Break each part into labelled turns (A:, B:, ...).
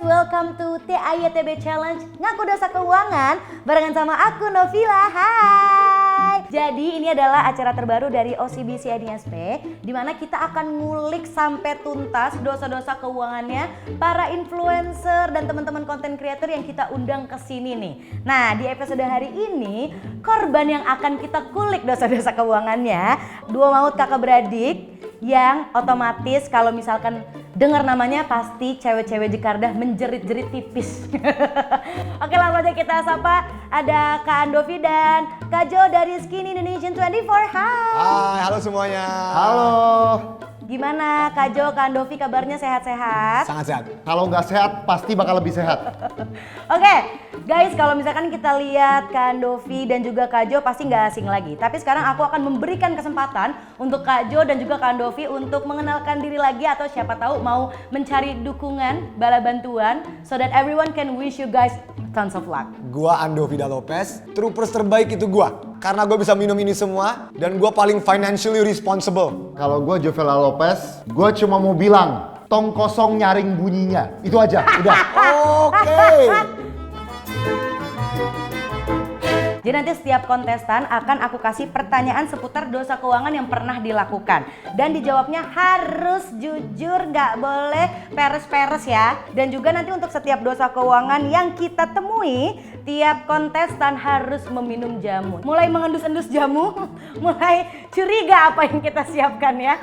A: Welcome to TAYTB Challenge Ngaku Dosa Keuangan barengan sama aku Novila. Hai. Jadi ini adalah acara terbaru dari OCBC IDSP di mana kita akan ngulik sampai tuntas dosa-dosa keuangannya para influencer dan teman-teman content creator yang kita undang ke sini nih. Nah, di episode hari ini korban yang akan kita kulik dosa-dosa keuangannya dua maut kakak beradik yang otomatis kalau misalkan dengar namanya pasti cewek-cewek Jakarta menjerit-jerit tipis. Oke, langsung aja kita sapa. Ada Kak Andovi dan Kak Jo dari Skinny Indonesian 24.
B: Hai, halo semuanya.
C: Halo.
A: Gimana Kak Jo, Kak Andovi kabarnya sehat-sehat?
B: Sangat sehat.
C: Kalau nggak sehat pasti bakal lebih sehat.
A: Oke, guys, kalau misalkan kita lihat Kak Andovi dan juga Kak Jo pasti nggak asing lagi. Tapi sekarang aku akan memberikan kesempatan untuk Kak Jo dan juga Kak Andovi untuk mengenalkan diri lagi atau siapa tahu mau mencari dukungan, bala bantuan so that everyone can wish you guys tons of luck.
B: Gua Ando Vida Lopez, troopers terbaik itu gua. Karena gue bisa minum ini semua dan gue paling financially responsible.
C: Kalau gue Jovela Lopez, gue cuma mau bilang tong kosong nyaring bunyinya. Itu aja, udah.
B: Oke.
A: Jadi nanti setiap kontestan akan aku kasih pertanyaan seputar dosa keuangan yang pernah dilakukan. Dan dijawabnya harus jujur, nggak boleh peres-peres ya. Dan juga nanti untuk setiap dosa keuangan yang kita temui, tiap kontestan harus meminum jamu. Mulai mengendus-endus jamu, mulai curiga apa yang kita siapkan ya.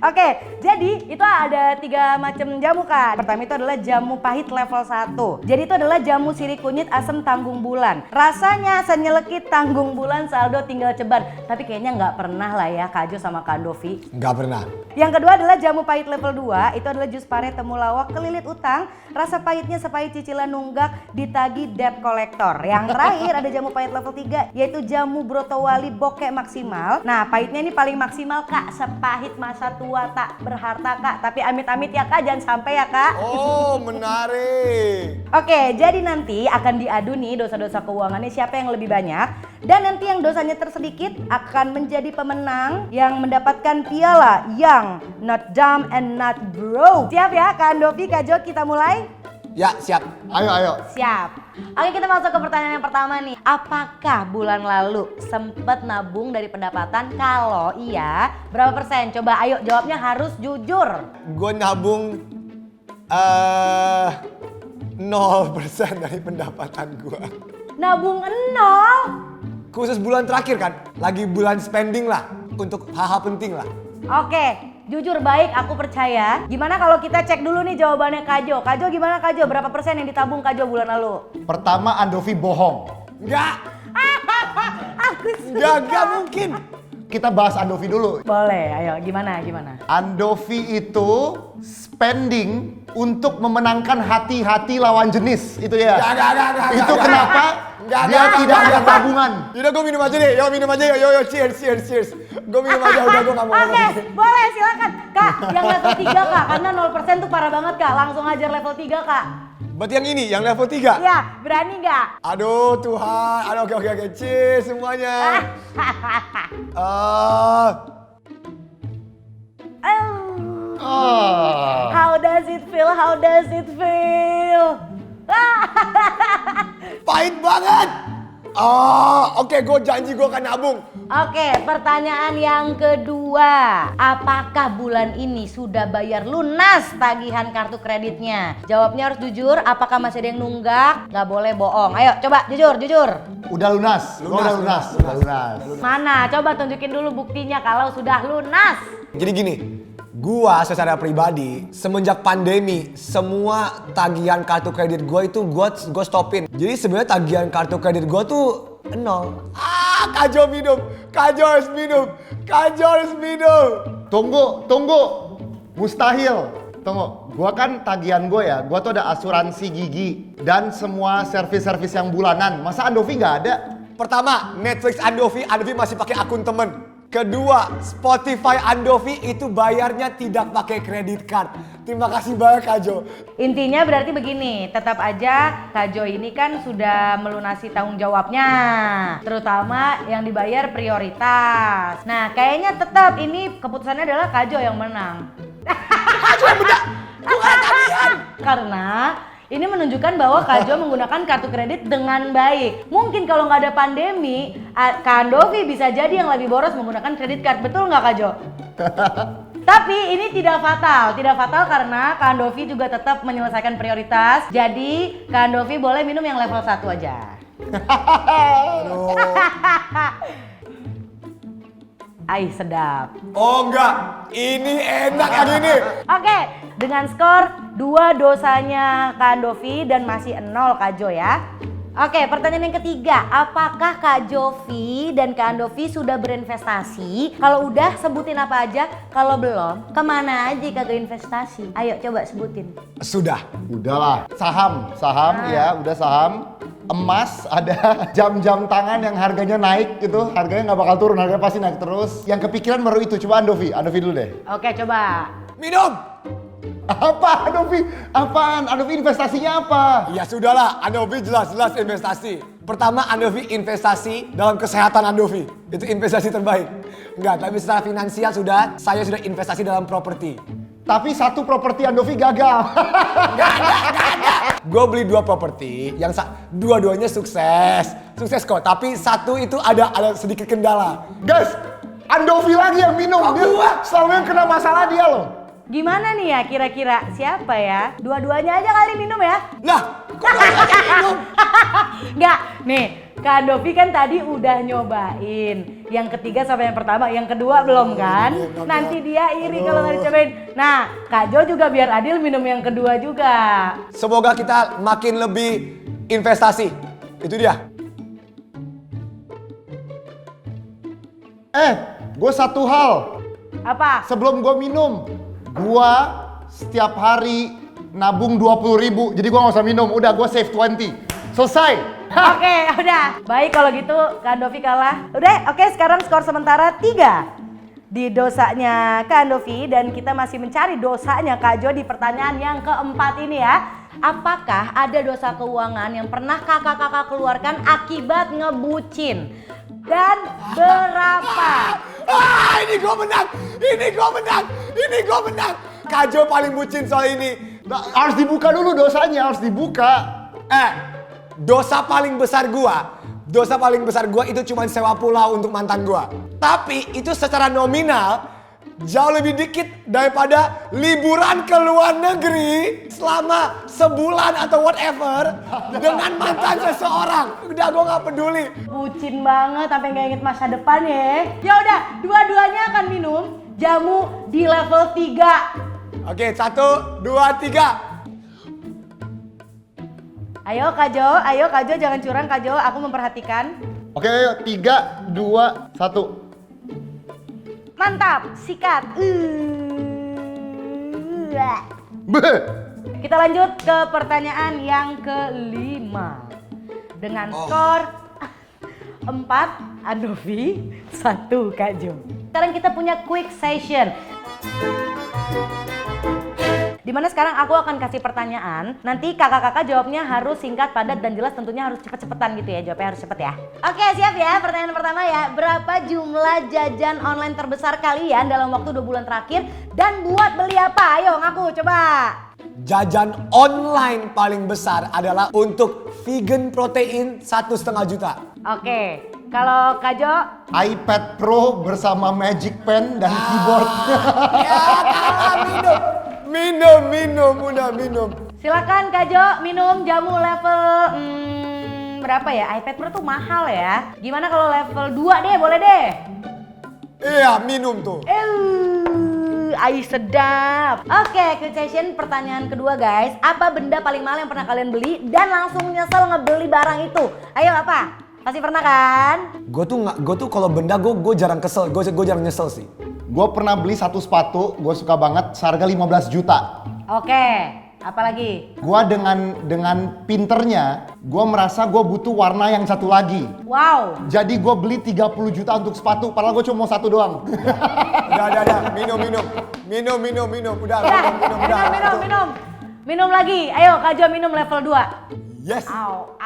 A: Oke, jadi itu ada 3 macam jamu Kak. Pertama itu adalah jamu pahit level 1. Jadi itu adalah jamu sirih kunyit asam tanggung bulan. Rasanya senyelekit tanggung bulan saldo tinggal ceban. Tapi kayaknya nggak pernah lah ya Kak Jo sama Kak Andovi.
B: Nggak pernah.
A: Yang kedua adalah jamu pahit level 2. Itu adalah jus pare temulawak kelilit utang. Rasa pahitnya sepahit cicilan nunggak ditagi debt collector. Yang terakhir ada jamu pahit level 3 yaitu jamu brotowali bokeh maksimal. Nah, pahitnya ini paling maksimal Kak. Sepahit masa tua tak berharta Kak. Tapi amit-amit ya Kak, jangan sampai ya Kak.
B: Oh, menarik.
A: Oke, jadi nanti akan diadu nih dosa-dosa keuangannya siapa yang lebih banyak. Dan nanti yang dosanya tersedikit akan menjadi pemenang yang mendapatkan piala yang not dumb and not broke. Siap ya Kak Andovi, Kak Jo, kita mulai?
B: Ya, siap.
C: Ayo.
A: Siap. Oke, kita masuk ke pertanyaan yang pertama nih. Apakah bulan lalu sempet nabung dari pendapatan? Kalau iya, berapa persen? Coba ayo jawabnya harus jujur.
B: Gue nabung 0% dari pendapatan gue.
A: Nabung 0?
B: Khusus bulan terakhir kan, lagi bulan spending lah untuk hal-hal penting lah.
A: Oke, jujur baik aku percaya. Gimana kalau kita cek dulu nih jawabannya Kak Jo. Kak Jo gimana Kak Jo? Berapa persen yang ditabung Kak Jo bulan lalu?
C: Pertama Andovi bohong.
B: Enggak.
A: Aku
B: Enggak mungkin.
C: Kita bahas Andovi dulu.
A: Boleh, ayo gimana?
C: Andovi itu spending untuk mememenangkan hati-hati lawan jenis. Itu ya.
B: Enggak.
C: Itu kenapa dia tidak ada tabungan.
B: Yaudah gue minum aja deh, minum aja yuk, cheers. Gue minum aja, udah gue gak mau ngomong.
A: Oke, boleh silakan. Kak, yang level 3 Kak, karena 0% tuh parah banget Kak. Langsung ajar level 3 Kak.
B: Berarti yang ini, yang level 3?
A: Iya, berani nggak?
B: Aduh Tuhan, oke, cheers semuanya.
A: How does it feel?
B: Pahit banget. Oke, gue janji gue akan nabung.
A: Oke, pertanyaan yang kedua. Apakah bulan ini sudah bayar lunas tagihan kartu kreditnya? Jawabnya harus jujur, apakah masih ada yang nunggak? Nggak boleh bohong. Ayo, coba jujur.
C: Udah lunas. Udah lunas.
A: Mana? Coba tunjukin dulu buktinya kalau sudah lunas.
B: Jadi gini, gua secara pribadi semenjak pandemi semua tagihan kartu kredit gua itu gua stopin. Jadi sebenarnya tagihan kartu kredit gua tuh 0. Kak Jo harus minum.
C: Tunggu. Mustahil. Tunggu, gua kan tagihan gue ya, gua tuh ada asuransi gigi dan semua servis-servis yang bulanan. Masa Andovi nggak ada?
B: Pertama, Netflix Andovi masih pakai akun temen. Kedua, Spotify Andovi itu bayarnya tidak pakai kredit card. Terima kasih banyak Kak Jo.
A: Intinya berarti begini, tetap aja Kak Jo ini kan sudah melunasi tanggung jawabnya, terutama yang dibayar prioritas. Nah, kayaknya tetap ini keputusannya adalah Kak Jo yang menang.
B: Kak Jo yang benar. Bukan tagihan.
A: Karena ini menunjukkan bahwa Kak Jo menggunakan kartu kredit dengan baik. Mungkin kalau nggak ada pandemi, Kak Andovi bisa jadi yang lebih boros menggunakan kredit card. Betul nggak Kak Jo? Tapi ini tidak fatal karena Kak Andovi juga tetap menyelesaikan prioritas. Jadi Kak Andovi boleh minum yang level 1 aja. Ai sedap.
B: Oh enggak, ini enak yang ini.
A: Oke, dengan skor 2 dosanya Kak Andovi dan masih 0 Kak Jo ya. Oke, pertanyaan yang ketiga, apakah Kak Jovi dan Kak Andovi sudah berinvestasi? Kalau udah sebutin apa aja, kalau belum kemana aja kagak investasi? Ayo coba sebutin.
B: Sudah.
C: Udahlah, saham ya, udah saham. Emas, ada jam-jam tangan yang harganya naik gitu, harganya nggak bakal turun, harganya pasti naik terus. Yang kepikiran baru itu, coba Andovi dulu deh.
A: Oke, coba.
B: Minum.
C: Apa Andovi? Apaan? Andovi investasinya apa?
B: Ya sudahlah, Andovi jelas-jelas investasi. Pertama, Andovi investasi dalam kesehatan Andovi. Itu investasi terbaik. Enggak, tapi secara finansial saya sudah investasi dalam properti.
C: Tapi satu properti Andovi gagal.
B: Gue beli 2 properti, yang dua-duanya sukses kok. Tapi satu itu ada sedikit kendala.
C: Guys, Andovi lagi yang minum. Dia selalu yang kena masalah dia loh.
A: Gimana nih ya kira-kira siapa ya? Dua-duanya aja kali minum ya?
B: Lah, kok dua-duanya minum?
A: Enggak, nih Kak Andovi kan tadi udah nyobain yang ketiga sama yang pertama, yang kedua belum kan? Nanti dia iri kalau nggak dicobain. Nah, Kak Jo juga biar adil minum yang kedua juga.
B: Semoga kita makin lebih investasi. Itu dia.
C: Gue satu hal.
A: Apa?
C: Sebelum gue minum, gue setiap hari nabung 20.000. Jadi gue gak usah minum, udah gue save 20. Selesai.
A: Oke, udah. Baik kalau gitu Kak Andovi kalah. Udah, oke sekarang skor sementara 3 di dosanya Kak Andovi dan kita masih mencari dosanya Kak Jo di pertanyaan yang keempat ini ya. Apakah ada dosa keuangan yang pernah kakak-kakak keluarkan akibat ngebucin? Dan berapa?
B: Ini gue menang. Kak Jo paling bucin soal ini.
C: Nah, harus dibuka dulu dosanya, harus dibuka.
B: Dosa paling besar gua itu cuma sewa pulau untuk mantan gua. Tapi itu secara nominal jauh lebih dikit daripada liburan ke luar negeri selama sebulan atau whatever dengan mantan seseorang. Udah gua nggak peduli.
A: Bucin banget sampai nggak inget masa depan ya. Ya udah, dua-duanya akan minum jamu di level 3.
B: Oke, 1, 2, 3.
A: Ayo Kak Jo jangan curang Kak Jo, aku memperhatikan.
C: Oke, 3, 2, 1.
A: Mantap, sikat.
C: Beh.
A: Kita lanjut ke pertanyaan yang kelima. Dengan skor 4 Andovi, 1 Kak Jo. Sekarang kita punya quick session. Dimana sekarang aku akan kasih pertanyaan, nanti kakak-kakak jawabnya harus singkat, padat, dan jelas, tentunya harus cepet-cepetan gitu ya, jawabnya harus cepet ya. Oke siap ya, pertanyaan pertama ya, berapa jumlah jajan online terbesar kalian dalam waktu 2 bulan terakhir dan buat beli apa? Ayo ngaku coba.
B: Jajan online paling besar adalah untuk vegan protein 1,5 juta.
A: Oke, kalau Kak Jo?
C: iPad Pro bersama Magic Pen dan keyboard.
B: Minum.
A: Silakan Kak Jo minum jamu level berapa ya? iPad Pro tuh mahal ya. Gimana kalau level 2 deh, boleh deh.
B: Iya, minum tuh.
A: Ai sedap. Oke, quick session pertanyaan kedua guys. Apa benda paling mahal yang pernah kalian beli dan langsung nyesel ngebeli barang itu? Ayo apa? Pasti pernah kan?
B: Gue tuh kalau benda gue jarang kesel, gue jarang nyesel sih.
C: Gue pernah beli satu sepatu, gue suka banget, seharga 15 juta.
A: Oke, Apalagi?
C: Gua dengan pinternya, gua merasa gua butuh warna yang satu lagi.
A: Wow.
C: Jadi gua beli 30 juta untuk sepatu, padahal gua cuma mau satu doang.
B: Udah. Minum. Udah.
A: Minum. Minum lagi. Ayo Kak Jo minum level 2.
B: Yes.
A: Au.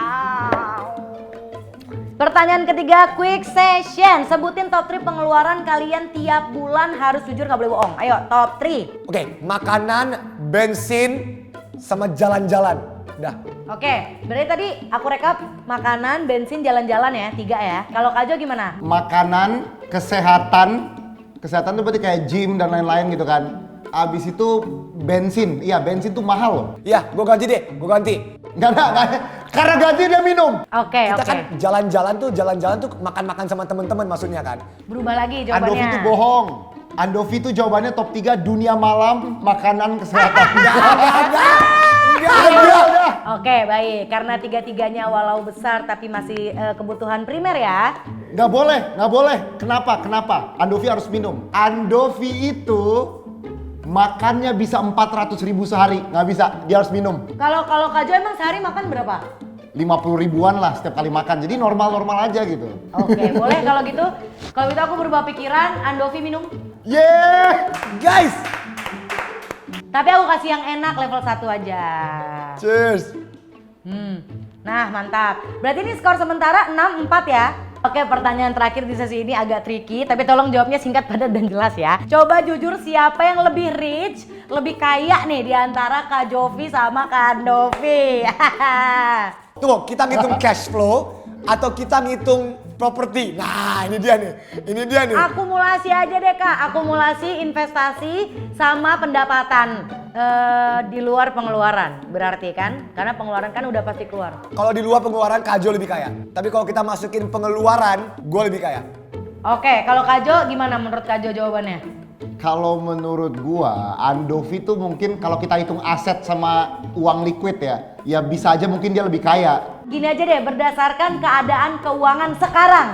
A: Pertanyaan ketiga, quick session. Sebutin top 3 pengeluaran kalian tiap bulan, harus jujur nggak boleh bohong. Ayo, top 3.
B: Oke, makanan, bensin, sama jalan-jalan. Udah.
A: Oke, berarti tadi aku rekap makanan, bensin, jalan-jalan ya, 3 ya. Kalau Kak Jo gimana?
C: Makanan, kesehatan tuh berarti kayak gym dan lain-lain gitu kan. Abis itu bensin, iya bensin tuh mahal loh.
B: Iya, gue ganti.
C: Enggak, karena ganti dia minum.
A: Oke.
B: Kita kan jalan-jalan tuh makan-makan sama temen-temen maksudnya kan.
A: Berubah lagi
C: Andovi
A: jawabannya.
C: tuh bohong. Andovi tuh jawabannya top 3 dunia malam, makanan, kesehatan. Udah.
A: Oke, baik. Karena tiga-tiganya walau besar tapi masih kebutuhan primer ya.
C: Nggak boleh. Kenapa? Andovi harus minum. Andovi itu makannya bisa 400.000 sehari. Nggak bisa, dia harus minum.
A: Kalau Kak Jo emang sehari makan berapa?
C: 50 ribuan lah setiap kali makan. Jadi normal-normal aja gitu.
A: Oke, boleh kalau gitu. Kalau gitu aku berubah pikiran, Andovi minum.
C: Yeah!
B: Guys,
A: Tapi aku kasih yang enak level 1 aja.
B: cheers.
A: Nah, mantap. Berarti ini skor sementara 6-4 ya. Oke, pertanyaan terakhir di sesi ini agak tricky, tapi tolong jawabnya singkat, padat, dan jelas ya. Coba jujur, siapa yang lebih rich, lebih kaya nih di antara Kak Jovi sama Kak Andovi?
B: Tunggu, kita ngitung cash flow atau kita ngitung properti? Nah, ini dia nih.
A: Akumulasi aja deh Kak, akumulasi investasi sama pendapatan di luar pengeluaran. Berarti kan, karena pengeluaran kan udah pasti keluar.
B: Kalau di luar pengeluaran Kajo lebih kaya. Tapi kalau kita masukin pengeluaran, gue lebih kaya.
A: Oke, kalau Kak Jo gimana menurut Kak Jo jawabannya?
C: Kalau menurut gua, Andovi tuh mungkin kalau kita hitung aset sama uang liquid ya bisa aja mungkin dia lebih kaya.
A: Gini aja deh, berdasarkan keadaan keuangan sekarang,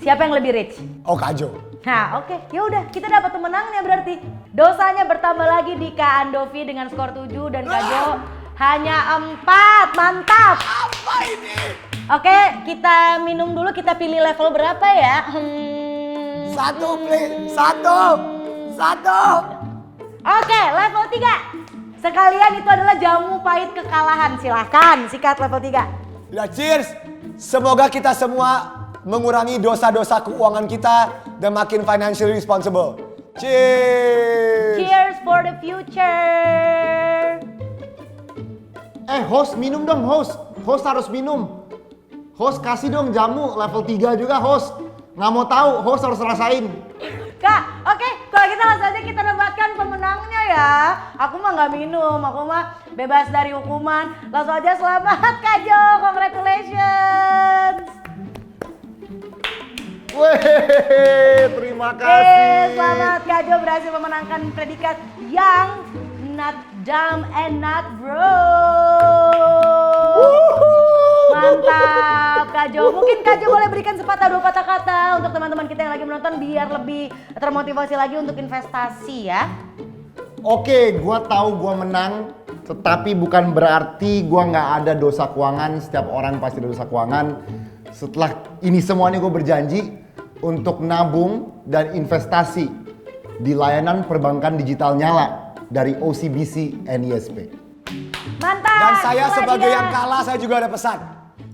A: siapa yang lebih rich?
B: Oh, Kajo.
A: Nah, oke. Ya udah, kita dapat pemenangnya berarti. Dosanya bertambah lagi di Kak Andovi dengan skor 7 dan Kak Jo hanya 4. Mantap.
B: Apa ini?
A: Oke, kita minum dulu, kita pilih level berapa ya?
B: Satu, please. Satu.
A: Oke, level 3. Sekalian itu adalah jamu pahit kekalahan. Silahkan, sikat level 3.
B: Ya, cheers. Semoga kita semua mengurangi dosa-dosa keuangan kita dan makin financially responsible. Cheers.
A: Cheers for the future.
C: Host minum dong host. Host harus minum. Host kasih dong jamu level 3 juga host. Nggak mau tahu, host harus rasain.
A: Kak, oke, kalau kita langsung aja kita debatkan pemenangnya ya. Aku mah nggak minum, aku mah bebas dari hukuman. Langsung aja selamat Kak Jo, congratulations.
C: Weh, terima kasih.
A: Selamat Kak Jo berhasil memenangkan predikat Young, Not Dumb and Not Broke. Mantap Kak Jo. Mungkin Kak Jo boleh berikan sepatah dua patah kata untuk teman-teman kita yang lagi menonton biar lebih termotivasi lagi untuk investasi ya.
C: Oke, gua tahu gua menang, tetapi bukan berarti gua nggak ada dosa keuangan. Setiap orang pasti ada dosa keuangan. Setelah ini semuanya gue berjanji untuk nabung dan investasi di layanan perbankan digital nyala dari OCBC NISP.
A: Mantap.
B: Dan saya
A: itulah
B: sebagai
A: dia.
B: yang kalah, saya juga ada pesan.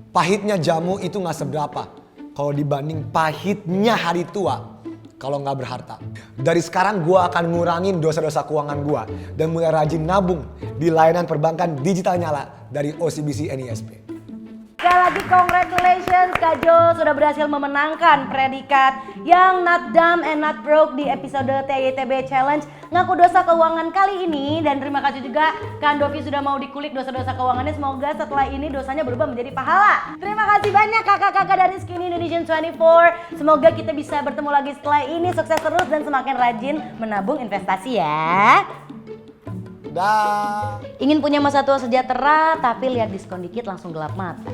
B: Pahitnya jamu itu nggak seberapa kalau dibanding pahitnya hari tua kalau nggak berharta. Dari sekarang gue akan ngurangin dosa-dosa keuangan gue dan mulai rajin nabung di layanan perbankan digital nyala dari OCBC NISP.
A: Sekali lagi congratulations Kak Jo sudah berhasil memenangkan predikat Young, Not Dumb and Not Broke di episode TYTB Challenge Ngaku Dosa Keuangan kali ini. Dan terima kasih juga Kak Andovi sudah mau dikulik dosa-dosa keuangannya. Semoga setelah ini dosanya berubah menjadi pahala. Terima kasih banyak kakak-kakak dari Skinny Indonesian 24. Semoga kita bisa bertemu lagi setelah ini. Sukses terus dan semakin rajin menabung investasi ya.
B: Dah.
A: Ingin punya masa tua sejahtera tapi lihat diskon dikit langsung gelap mata.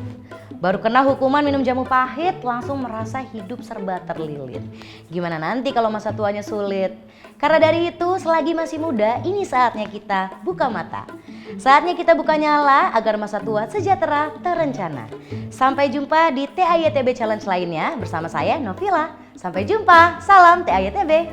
A: Baru kena hukuman minum jamu pahit langsung merasa hidup serba terlilit. Gimana nanti kalau masa tuanya sulit? Karena dari itu selagi masih muda ini saatnya kita buka mata. Saatnya kita buka nyala agar masa tua sejahtera terencana. Sampai jumpa di TAYTB Challenge lainnya bersama saya Novila. Sampai jumpa, salam TAYTB.